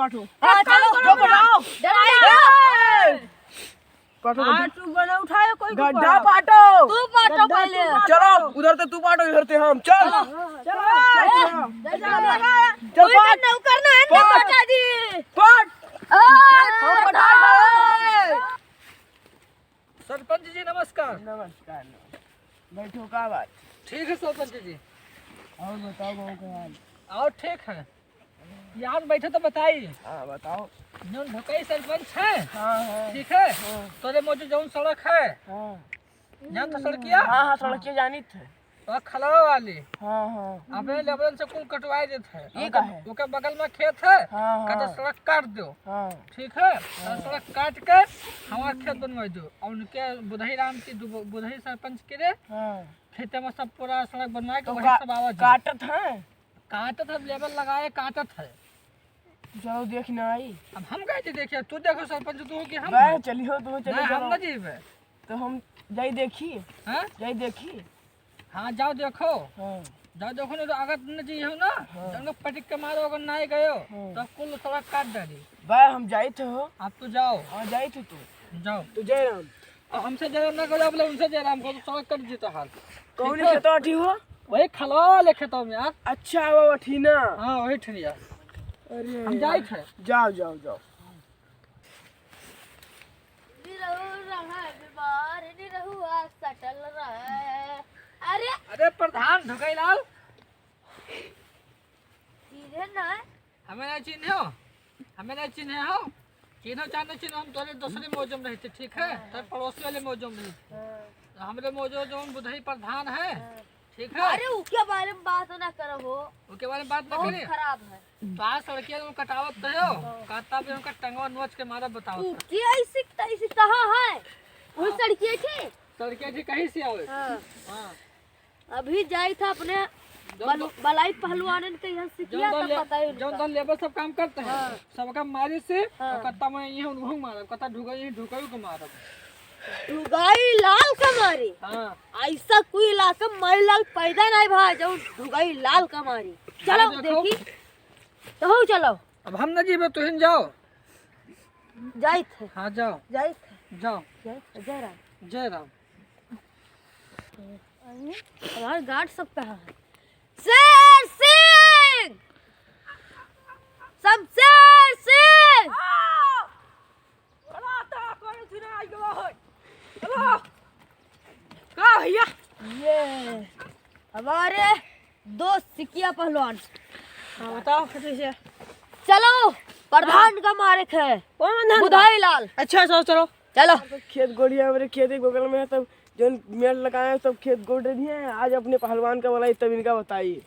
बांटो। हां चलो बनाओ। काटो तू बना उठाया कोई गड्ढा पाटो। तू बांटो पहले। चलो उधर से तू पाटो इधर से हम। चल चलो चल पाट। करना है ना बेटा जी। पाट। हम सरपंच जी नमस्कार। नमस्कार। बैठो का बात। ठीक है सरपंच जी। और बताओ गाँव का हाल। और ठीक है यहाँ बैठे तो बताइए। हाँ बताओ। जो ढुकई सरपंच है हाँ ठीक है तोरे मौजूद जो सड़क है हाँ जान तो सड़किया हाँ सड़किया जानी थे। और खलावा वाली हाँ हाँ अपने लेबरन से कुल कटवाई देते हैं। ये का है? ओके बगल में खेत है हाँ कहते हाँ सड़क काट दो हाँ ठीक है और सड़क काट के हमारा खेत बनवा दो और उनके बुधई राम की बुधई सरपंच के रे हाँ खेते में सब पूरा सड़क बनवा के तो वही सब आवाज काटत है। काटत है लेबर लगाए काटत है। चलो देखना आई। अब हम कैसे देखिए तू देखो सरपंच तू हो कि हम मैं चलियो तुम चले नहीं, हम चलो। ना जीवे तो हम जाई देखी हैं जाई देखी। हाँ जाओ देखो हाँ जाओ देखो नहीं तो अगर न जी हो ना जंग पटिक के मारो अगर नहीं गए हो तो कुल सड़क काट डाली। भाई हम जाई थे हो। आप तो जाओ हाँ जाई थे तू। जाओ तू जय राम। और हमसे जयराम ना करो बोले उनसे जयराम को तो सड़क कट जीता हाल कौन ठीक है? खेतो अठी हो। वही खलवा वाले खेतों में यार। अच्छा वो अठीना। हाँ वही ठनिया अरे हम जाए थे। जाओ जाओ जाओ। अरे अरे प्रधान ढुकई लाल चीजें ना हमें नहीं चिन्हे हो हमें नहीं चिन्हे हो चिन्हो चाहे चिन्हो हम तोरे दूसरे मौजूद में रहते ठीक है तो पड़ोसी वाले मौजूद में रहते हमारे मौजूद जो बुधई प्रधान है ठीक है। अरे उसके बारे में बात ना करो हो उसके बारे में बात न बहुत करिए खराब है। तो आज सड़किया में कटावत तो हो कहता भी उनका टंगवा नोच के मारा बताओ उसकी ऐसी तैसी कहाँ है वो सड़किए थी। सड़किया जी कहीं से आवे हाँ। हाँ अभी जाई था अपने बलाई पहलवान के यहाँ से किया था पता ही जो नहीं। लेबर सब काम करते हैं हाँ। सबका मारे से हाँ। कत्ता में ये उन्हों मारा कत्ता ढुकाई को मारा। ढुगाई लाल का मारी हाँ ऐसा कोई इलाका मर लाल पैदा नहीं भा जाओ ढुगाई लाल का मारी। चलो हाँ, देखो। देखी तो हो चलो अब हम न जीवे तुहिन जाओ जाई थे हाँ जाओ जाई थे जाओ जय राम। जय राम। हमारे गार्ड सब कहाँ है। शेर सिंह शमशेर सिंह भैया ये हमारे दोस्त सिकिया पहलवान। हाँ बताओ कैसे से। चलो प्रधान का मालिक है बुधाई लाल। अच्छा चलो चलो चलो खेत गोड़िया मेरे खेत के बगल में है तब जो मेल लगाए सब खेत गोड़ दिए हैं। आज अपने पहलवान का बोला तब इनका बताइए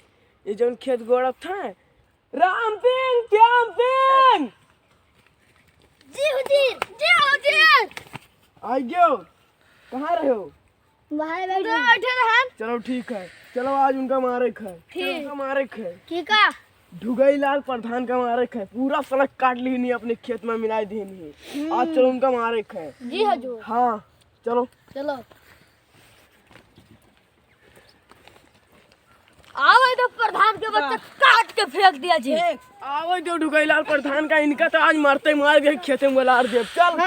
ये जो खेत गोड़त था राम सिंह श्याम सिंह जी हुजूर जी हुजूर आई गयो कहाँ रहे हो। बाहर बैठे रहे। चलो ठीक है चलो आज उनका मारिक है। ठीक। उनका मारिक है ठीक है ढुगई लाल प्रधान का मारिक है। पूरा सड़क काट ली नहीं अपने खेत में मिलाई दी नहीं। आज चलो उनका मारिक है। जी हुजूर हाँ चलो चलो आओ तो प्रधान के बच्चे काट के फेंक दिया जी। आओ जो ढुगई लाल प्रधान का इनका तो आज मारते मार के खेते में बुला दे। चल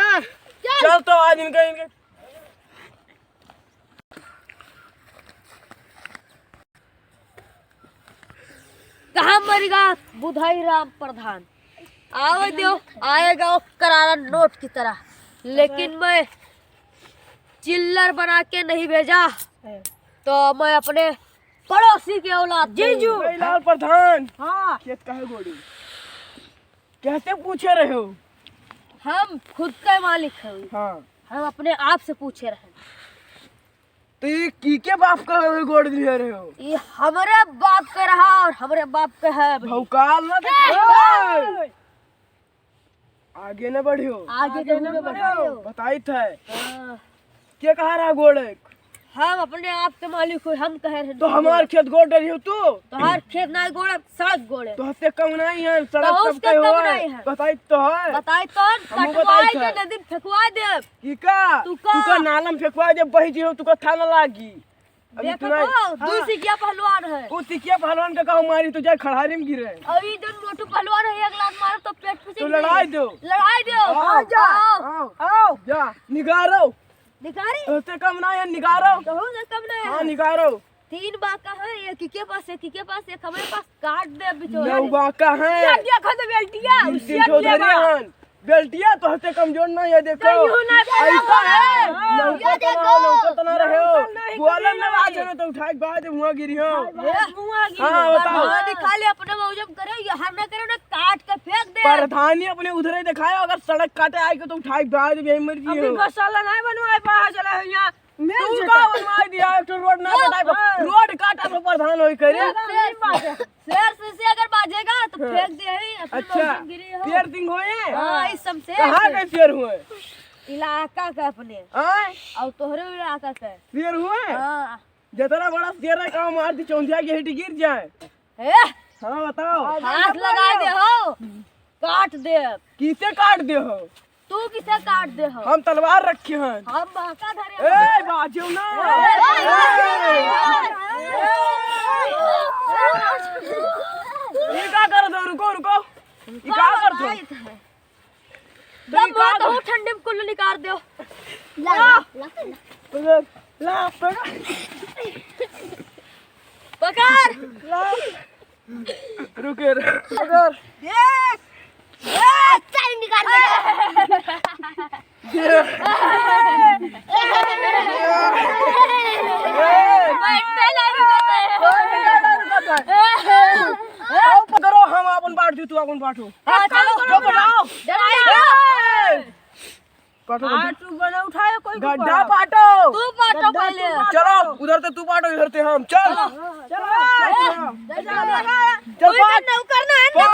चल तो आज इनका इनके कहाँ मरेगा बुधाई राम प्रधान आओ दो आएगा वो करारा नोट की तरह। लेकिन मैं चिल्लर बना के नहीं भेजा तो मैं अपने पड़ोसी के औलाद जीजू ढुगई लाल प्रधान हाँ खेत का है गोड़ी कैसे पूछे रहे हो। हम खुद का मालिक है हाँ हम अपने आप से पूछे रहे। तो ये की के बाप का गोड़ दिए रहे हो। ये हमारे बाप का रहा और हमारे बाप का है भाई। भौकाल ना देखो। आगे न बढ़ियो आगे न बढ़ियो। बताई थे हाँ, के कहा रहा गोड़ है? हम अपने आप के मालिक हो हम कह रहे तो हमार खेत गोड़ डरी हो तू तो हर खेत ना गोड़े सड़क गोड़े तो हते कम नहीं है तो सड़क उसके सबके हो कम नहीं है। बताई तो है बताई तो हमहू कटवाई बताई के नदी में फेंकवा दे। की का तू का? तू का नालम फेंकवा दे बही जी हो तू का थाना लागी अभी देखो तुम्हें दू सिकिया पहलवान है वो सिकिया पहलवान का गाँव मारी तो जाए खड़ारी में गिरे अभी जो मोटू पहलवान है एक लात मारो तो पेट पीछे तो गिर लड़ाई दो लड़ाई दो आओ, जा। आओ आओ जा निगारो निकारी उससे कम ना है निगारो तो हो कम नहीं हाँ निगारो 3 बाका है एक के पास एक हमारे पास काट दे बिचौलिया नौ बाका है क्या खा बेल्टिया बेल्टिया बेल्टिया तो हते कमजोर ना ये देखो ऐसा है नौका तो ना रहे हो बोला ना आज में तो उठाई बाद मुंह गिरी हो हाँ बताओ दिखा ले अपने मौजम करे ये हर ना करे ना काट के फेंक दे प्रधानी अपने उधर ही दिखाए अगर सड़क काटे आई को तो उठाई बाद यही मर जी हो गौशाला नहीं बनवाए पा चला है यहाँ तू का बनवाई दिया एक तो रोड ना बताए रोड काटा तो प्रधान होई करे शेर से अगर बाजेगा तो फेंक दे ही अपने अच्छा मौजम गिरी हो शेर सिंह होए हां इस सब से कहां के शेर हुए इलाका का अपने आए और तोहरे इलाका का शेर हुए हां जितना बड़ा शेर है काम मार दी चौंधिया की हिट गिर जाए ए हाँ बताओ हाथ लगा दे हो काट दे किसे काट दे हो तू किसे काट दे हो हम तलवार रखे हैं हम बाका धरे ए बाजू ना ये क्या कर दो रुको रुको ये क्या कर दो तब वो तो ठंडे में कुल्लू निकाल दो ला पकड़ रुके अगर चल निकाल दे करो हम अपन बांट दी तू अपन बांटो चलो बताओ पाटो तू बना उठाया कोई गड्ढा पाटो तू बाटो पहले चलो उधर से तू पाटो इधर से हम चल चल चल कोई पाट नौका